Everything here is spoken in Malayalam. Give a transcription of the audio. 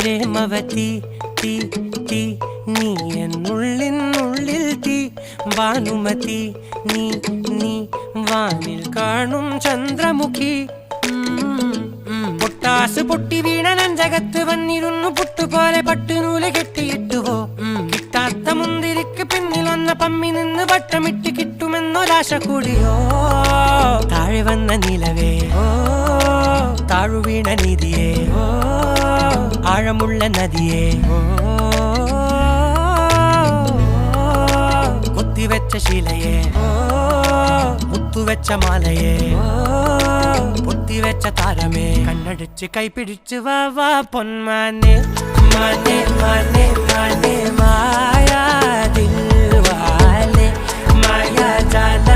പ്രേമവതി തീ തീ നീ എന്നുള്ളിൽ തീ ഭാനുമതി നീ നീ വാനിൽ കാണും ചന്ദ്രമുഖി പൊട്ടാസ് പൊട്ടി വീണ നെഞ്ചകത്ത് വന്നിരുന്നു പുട്ടുപോലെ പട്ടുനൂല് കെട്ടിയിട്ടുവോ കിട്ടാത്ത മുന്തിരിക്ക് പിന്നിൽ വന്ന പമ്മി നിന്ന് വട്ടമിട്ട് കിട്ടുമെന്നൊരാശ കൂടിയോ താഴെ വന്ന നിലവേ താഴു വീണ നിധിയേ ആഴമുള്ള നദിയേ കൊത്തിവെച്ച ശിലയേ മുത്തുവെച്ച മാലയേ പൊത്തിവെച്ച താരമേ കണ്ണടിച്ച് കൈപിടിച്ച് വാ വാ പൊന്മാനെ മാനെ മാനെ മാനെ മായാ ദിൽവാലെ മായാ ജാല